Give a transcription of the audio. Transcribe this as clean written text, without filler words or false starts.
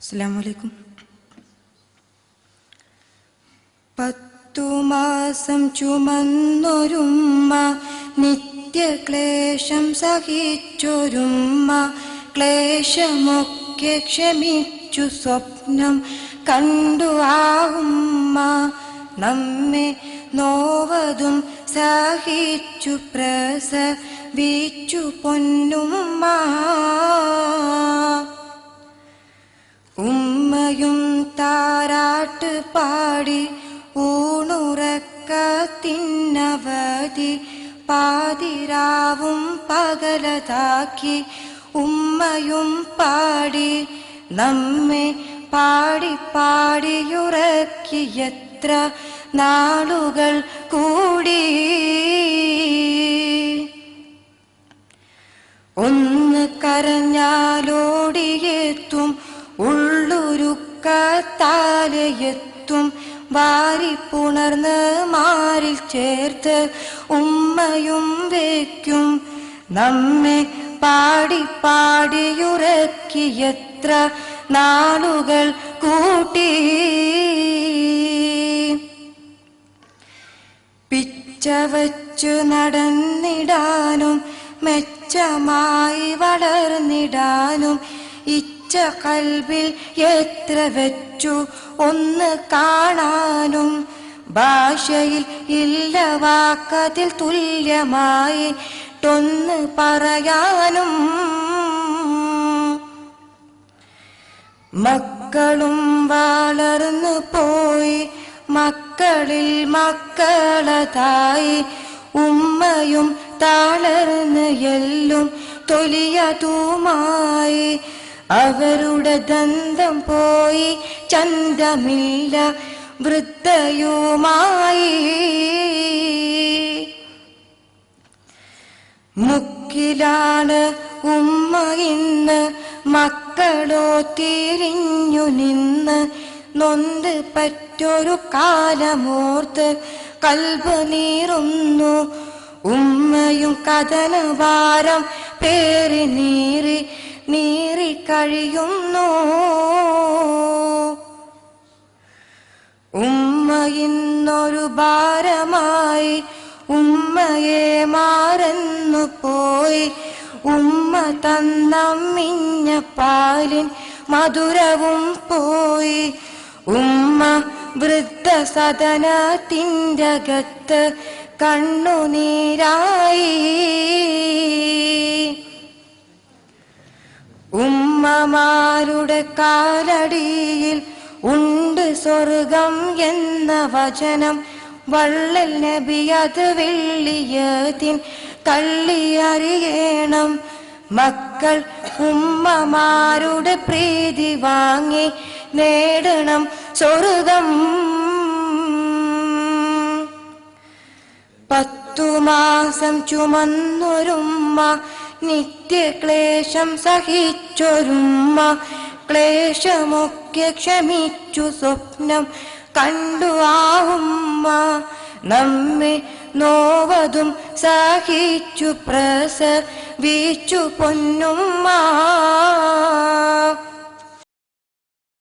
അസ്സലാമു അലൈക്കും. 10 മാസം ചുമന്നൊരുമ്മ, നിത്യക്ലേശം സഹിച്ചൊരുമ്മ, ക്ലേശമൊക്കെ ക്ഷമിച്ചു സ്വപ്നം കണ്ടു ആ ഉമ്മ. നമ്മെ നോവതും സഹിച്ചു പ്രസവിച്ചു പൊന്നുമ്മ. ഉമ്മയും താരാട്ട് പാടി ഊണുറക്കത്തിനവധി പാതിരാവും പകലതാക്കി ഉമ്മയും പാടി നമ്മെ പാടി പാടിയുറക്കിയത്ര നാളുകൾ കൂടി. ഒന്ന് കരഞ്ഞാലോടിയെത്തും, ഉള്ളുരുക്കത്താലെത്തും, വാരിപ്പുണർന്ന് മാറിൽ ചേർത്ത് ഉമ്മയും വയ്ക്കും. നമ്മെ പാടി പാടിയുറക്കിയത്ര നാളുകൾ കൂട്ടി. പിച്ച വച്ചു നടന്നിടാനും മെച്ചമായി വളർന്നിടാനും ഇച്ഛ കൽബിൽ എത്ര വെച്ചു ഒന്ന് കാണാനും ഭാഷയിൽ ഇല്ല വാക്കതിൽ തുല്യമായിട്ടൊന്ന് പറയാനും. മക്കളും വളർന്നു പോയി, മക്കളിൽ മക്കളതായി, ഉമ്മയും തളർന്ന് എല്ലും തൊലിയതുമായി. അവരുടെ ദന്തം പോയി ചന്തമില്ല വൃദ്ധയുമായി. മുക്കിലാണ് ഉമ്മ ഇന്ന്, മക്കളോ തിരിഞ്ഞു നിന്ന്. നൊന്ത് പറ്റൊരു കാലമോർത്ത് കൽബ് നീറുന്നു. ഉമ്മയും കഥനഭാരം പേറി നീറി നീറി കഴിയുന്നു. ഉമ്മ ഇന്നൊരു ഭാരമായി, ഉമ്മയെ മാറന്നു പോയി. ഉമ്മ തന്നമ്മിഞ്ഞ പാലിൻ മധുരവും പോയി. ഉമ്മ വൃദ്ധസദനത്തിൻ്റെ അകത്ത് കണ്ണുനീരായി. ഉമ്മമാരുടെ കാലടിയിൽ ഉണ്ട് സ്വർഗം എന്ന വചനം. വള്ളൽ നബി അത് വെള്ളിയതിൻ തള്ളിയറിയണം. മക്കൾ ഉമ്മമാരുടെ പ്രീതി വാങ്ങി നേടണം സ്വർഗം. 10 മാസം ചുമന്നൊരുമ്മ, നിത്യക്ലേശം സഹിച്ചൊരുമ്മ, ക്ലേശമൊക്കെ ക്ഷമിച്ചു സ്വപ്നം കണ്ടു ആ ഉമ്മ. നമ്മെ നോവതും സഹിച്ചു പ്രസവിച്ചു പൊന്നുമ്മ.